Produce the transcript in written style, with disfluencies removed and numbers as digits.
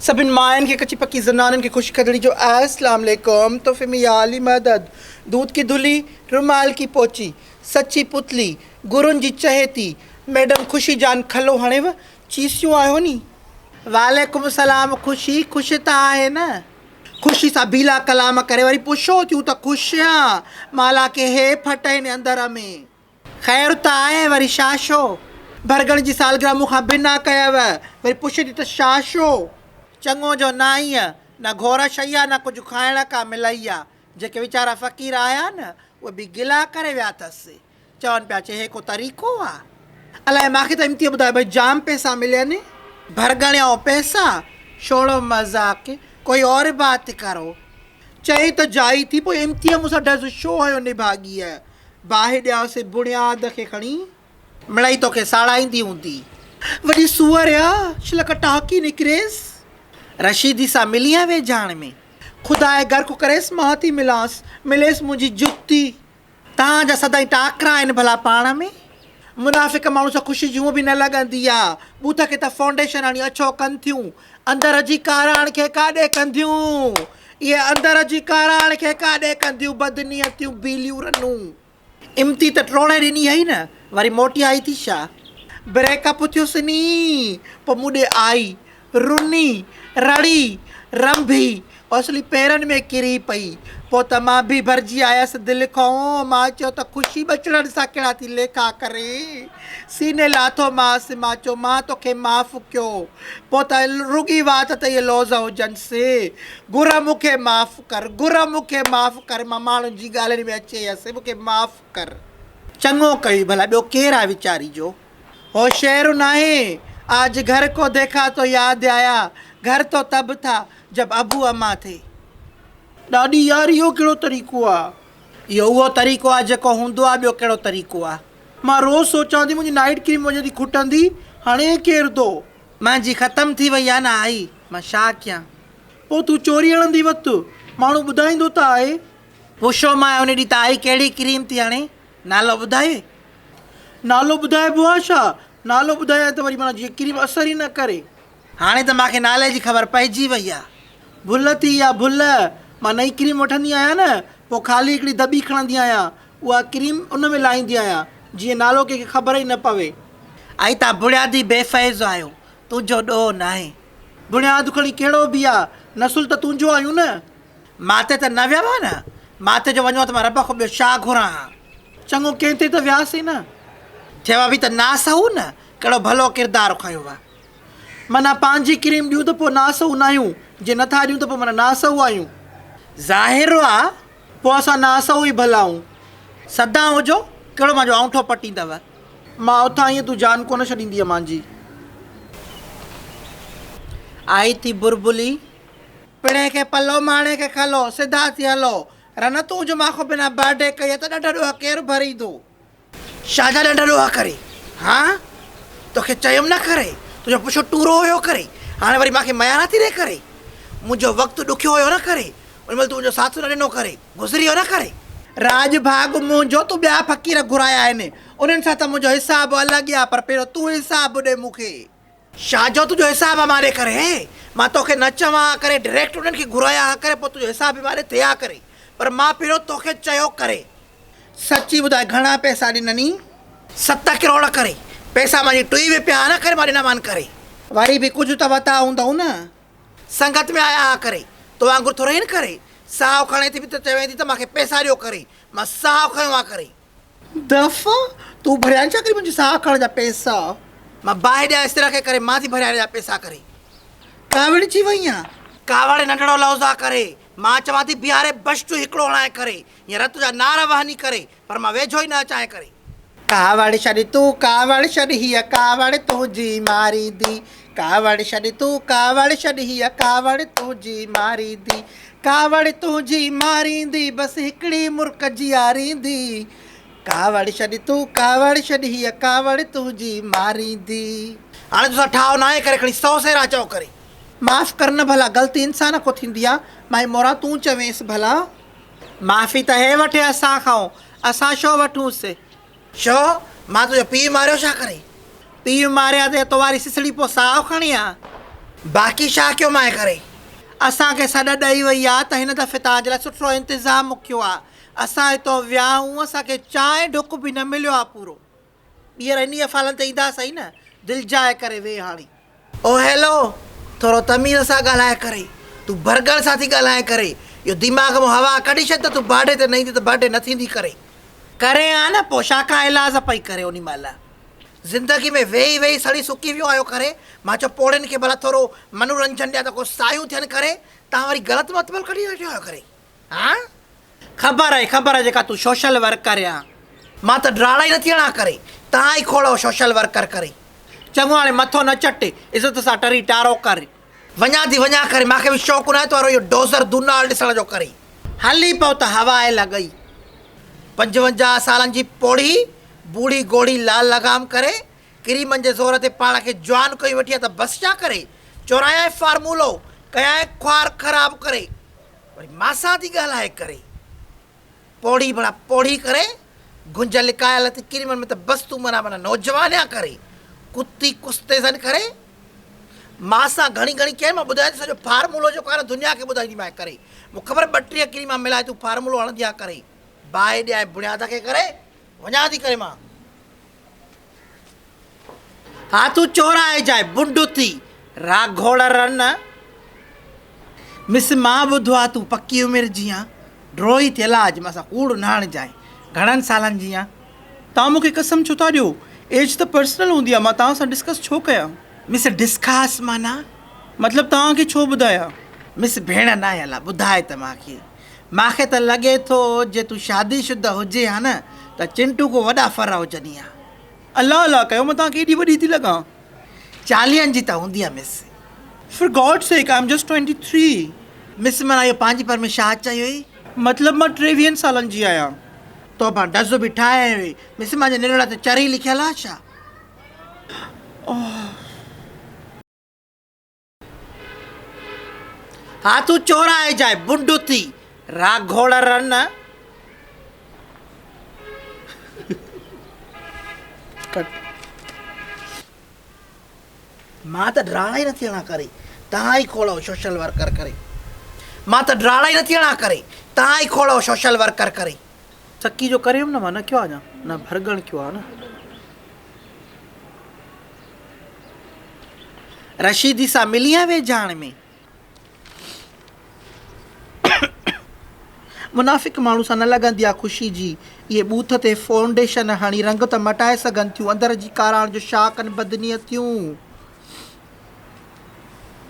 सभिन मायन के कच्ची पक्की जनानन की खुश खदड़ी जो अस्सलाम वालेकुम। तो फिर मियाली मदद, दूध की धुली, रुमाल की पोची, सच्ची पुतली, गुरुन जी चहेती, मैडम खुशी जान खलो हणेव चीसियों आयो नी। वालेकुम सलाम खुशी, खुश त आहे न। खुशी सा बीला कलाम करे वरी पुछो थियूं त खुशियां माला के हे फटे ने अंदर में। खैर त आहे वरी शाशो, भरगण जी सालगिरह मूंखां बिना कयव वरी पुछे थी त शाशो। चङो जो न आई न घोर शई आहे न कुझु खाइण का मिलई आहे। जेके वीचारा फ़क़ीर आया न उहे बि गिला करे विया अथसि, चवनि पिया चए हे को तरीक़ो आहे। अलाए मूंखे त इम्तिया ॿुधायो भई जाम पैसा मिलनि, भरगण ऐं पैसा, छोड़ो मज़ाक, कोई और बात करो। चई त जाई थी पोइ इम्तिया मूंसां डज़ छो हुयो निभागी आहे। बाहि ॾियासीं बुनियाद खे खणी, मिड़ई तोखे साड़ाईंदी हूंदी। वॾी सूअर आहे छिलक टाकी निकिरेसि। रशीदी सां मिली आहे वेझाण में, ख़ुदा घर को करेसि मां थी मिलांसि, मिलेसि मुंहिंजी जुती। तव्हांजा सदाई टाकरा आहिनि भला पाण में। मुनाफ़िक माण्हू सां ख़ुशी जूं बि न लॻंदी आहे। बूथ खे त फाउंडेशन हणी अछो कनि थियूं, अंदर जी काराण खे काॾे कंदियूं। इहे अंदर जी काराण खे काॾे कंदियूं, बदनियतियूं बीलियूं रनूं। इम्ती त ट्रोणे ॾिनी हुई न, वरी मोटी आई थी छा। ब्रेकअप थियुसि नी, पोइ मूं ॾे आई रुनी रड़ी रंभी, असली पेरनि में किरी पई। पोइ त मां बि भरिजी आयसि दिलि खां। मां चयो त ख़ुशी बचड़नि सां कहिड़ा थी लेखा करे। सीने लाथो मांसि, मां चयो मां तोखे माफ़ु कयो। पोइ त रुॻी वात त इहे लौज़ हुजनिसि, घुर मूंखे माफ़ु कर, घुर मूंखे माफ़ु कर। मां माण्हुनि जी ॻाल्हियुनि में अचे हुअसि, मूंखे माफ़ु कर। चङो कई भला, ॿियो केरु आहे वीचारी जो। हो शेर न आहे, आज घर को देखा तो याद आया, घर तो तब था जब अबू अम्मा थे। ॾाढी यार इहो कहिड़ो तरीक़ो आहे। इहो उहो तरीक़ो आहे जेको हूंदो आहे, ॿियो कहिड़ो तरीक़ो आहे। मां रोज़ु सोचां थी मुंहिंजी नाइट क्रीम वञे थी खुटंदी, हाणे केरु थो। मुंहिंजी ख़तमु थी वई आहे न आई, मां छा कयां। पोइ तूं चोरी हणंदी वक़्तु माण्हू ॿुधाईंदो त आहे। पुछो मां उन ॾींहुं त आई कहिड़ी क्रीम थी हणे, नालो ॿुधाए। नालो ॿुधाइबो आहे छा, नालो ॿुधायां त वरी माना जीअं क्रीम असर ई न करे। हाणे त मूंखे नाले जी ख़बर पइजी वई आहे। भुल थी आहे भुल। मां नई क्रीम वठंदी आहियां न, पोइ ख़ाली हिकिड़ी दॿी खणंदी आहियां, उहा क्रीम उन में लाहींदी आहियां जीअं नालो कंहिंखे ख़बर ई न पवे। आई तव्हां बुनियादी बेफ़ैज़ आहियो, तुंहिंजो ॾोह न आहे। बुनियादु खणी कहिड़ो बि आहे, नसुल त तुंहिंजो आहियूं न। माथे त न विया न, माथे जो वञो त मां रब खां ॿियो छा घुरां। चङो कंहिं ते त वियासीं न, थियवा बि त नासहू न, कहिड़ो भलो किरदारु खयो आहे। माना पंहिंजी क्रीम ॾियूं त पोइ नासहू न आहियूं, जे नथा ॾियूं त पोइ माना नासहू आहियूं। ज़ाहिर आहे पोइ असां नासहू ई भला आहियूं। सदा हुजो, कहिड़ो मुंहिंजो औंठो पटींदव। मां उथां ईअं तूं जान कोन छॾींदी आहे मुंहिंजी। आई थी बुरबुली, पिणे खे पलो माणे खे खलो, सिधा थी हलो। रन तूं जो मां खां बिना बर्थडे कई त ॾंढ ॾोह केरु भरींदो। छाजा ॾंढ ॾोह करे, हा तोखे चयुमि न करे, तुंहिंजो पुछो टूरो हुयो करे, हाणे वरी मूंखे मया नथी ॾे करे। मुंहिंजो वक़्तु ॾुखियो हुयो न करे, उन महिल तुंहिंजो साथ न ॾिनो करे, गुज़री वियो न करे। राज भाग मुंहिंजो, तूं ॿिया फ़क़ीर घुराया आहिनि, उन्हनि सां त मुंहिंजो हिसाबु अलॻि आहे, पर पहिरियों तूं हिसाबु ॾे मूंखे। छाजो तुंहिंजो हिसाबु आहे मां ॾे करे। मां तोखे न चवां करे डायरेक्ट उन्हनि खे घुराया करे, पोइ तुंहिंजो हिसाबु बि मां ॾे थिया करे, पर मां पहिरियों तोखे चयो करे। सची ॿुधाए घणा पैसा ॾिननी? 7 करोड़ करे। पैसा मुंहिंजी टुई बि पिया न करे, मां ॾिना करे। वरी बि कुझु त वता हूंदव न, संगत में आया करे। तो वांगुरु थोरो ई न करे, साहु खणे थी बि त चवे थी त मूंखे पैसा ॾियो करे, मां साहु खयो आहे करे। दफ़ा तूं भरिया छा करे मुंहिंजी साहु खणण जा पैसा? मां बाहि ॾियां इस तरह खे करे, मां थी भरिया जा पैसा करे। कावड़ थी वई आहे, कावड़ नंढड़ो लफ़्ज़ आहे करे। मां चवां थी बीहारे बश्टू हिकिड़ो हणाए करे, या रत जा नार वहनी करे, पर मां वेझो ई न अचां करे। कावड़ छॾ तूं, कावड़ छॾ, हीअ कावड़ तुंहिंजी मारींदी। कावड़ छॾ तूं, कावड़ छॾ, हीअ कावड़ तुंहिंजी मारींदी। कावड़ तुंहिंजी मारींदी, बसि हिकिड़ी मुर्क जीआरींदी। कावड़ छॾ तूं, कावड़ छॾ, हीअ कावड़ तुंहिंजी मारींदी। हाणे तोसां ठाहो न आहे करे खणी 100 सेरा चओ करे। माफ़ु कर न भला, ग़लती इंसान को थींदी आहे। मां मोरा तूं चवेंसि भला। माफ़ी त हे वठे असां खां, असां छो वठूंसि। छो मां तुंहिंजो पीउ मारियो छा करे? पीउ मारिया त तो वारी सिसड़ी पोइ साहु खणी आहे। बाक़ी छा कयो माए करे असांखे सॾ ॾेई वई आहे त हिन दफ़े तव्हांजे लाइ सुठो इंतज़ाम कयो आहे। असां हितां वियाऊं, असांखे चांहि ढुक बि न मिलियो आहे पूरो। ॿीहर इन फालनि ते ईंदा सही न, दिलि जाए करे वेह हाणे। ओ हेलो, थोरो तमीज़ सां ॻाल्हाए करे, तूं बरगड़ सां थी ॻाल्हाए करे, इहो दिमाग़ मां हवा कढी छॾ त तूं बर्डे ते न ईंदी त बर्डे न थींदी करे आ न। पोइ छा का इलाज पई करे ओॾी महिल ज़िंदगी में वेही वेही सड़ी सुकी वियो आहियो करे। मां चयो पोड़नि खे भला थोरो मनोरंजन ॾियां त को सायूं थियनि करे, तव्हां वरी ग़लति मतलबु कढी वेठो आहियो करे। हा ख़बर आहे जेका तूं सोशल वर्कर आहियां, मां त ड्राड़ा ई न थियणा करे, तव्हां ई खोड़ो सोशल वर्कर करे। चङो हाणे मथो न चट, इज़त सां टरी टारो कर। वञा करे, मूंखे बि शौक़ु न आहे वारो इहो डोज़र दुनाल ॾिसण जो करे। हली पओ त हवा आहे लॻई। 55 सालनि जी पोड़ी बूढ़ी गोड़ी लाल लगाम करे क्रीमनि जे ज़ोर ते पाण खे जवान कोई वठी आहे त बस छा करे। चोराया फार्मूलो कया ख्वार ख़राब करे, वरी मासां थी ॻाल्हाए करे। पोड़ी भला पोड़ी करे गुंज लिकायल थी क्रीमनि में त बस तूं माना नौजवान करे कुत्ती कुस्तेज़न करे। मासां घणी कई मां ॿुधाए सॼो फार्मूलो जो कान दुनिया खे ॿुधाईंदी मां करे। मूंखे ख़बर 32 क्रीमा मिलाए तूं फार्मूलो हणंदी आहे करे। बाहि ॾियां बुनियाद खे करे वञा थी करे मां। हा तूं चोराए जाए बुंडू थी राग घोड़ रन। मिस मां ॿुधो आहे तूं पकी उमिरि जी आहे, ड्रोही थियल आहे। अॼु मां कूड़ न हणजाए, घणनि सालनि जी आहे। तव्हां मूंखे कसम छो था ॾियो? एज त पर्सनल हूंदी आहे, मां तव्हां सां डिस्कस छो कयां? मिस डिस्कस माना मतिलबु तव्हांखे छो ॿुधायां? मिस भेण न आहे अला ॿुधाए त मूंखे त लॻे थो जे तूं शादीशुदा हुजे हा न त चिंटू को वॾा फर हुजनी आहे। अलाह कयो, मां तव्हांखे एॾी वॾी थी लॻां? 40 जी त हूंदी आहे miss. For God sake I am just 23। Miss माना इहो पंहिंजी पर में छा चई हुई? मतिलबु मां 23 सालनि जी आहियां। तो मां डज़ बि ठाहे हुई मिस, मुंहिंजे निरड़ ते चरी लिखियलु आहे छा? हा तूं चोराए जाए बुंडू थी राग घोड़ रन। मां त ड्राड़ा ई न थियणा करे, तव्हां ई खोड़ो सोशल वर्कर करे। मां त ड्राड़ा ई न थियणा करे, तव्हां ई खोड़ो सोशल वर्कर करे। चक्की जो करे न मां न कयो आहे न भरगण कयो आहे न। रशीदी सां मिली आहे वे जान में। मुनाफ़िक माण्हू सां न लॻंदी आहे ख़ुशी जी। इहे बूथ ते फाउंडेशन हणी रंग त मटाए सघनि थियूं, अंदर जी काराण जो छा कनि बदनीअ थियूं।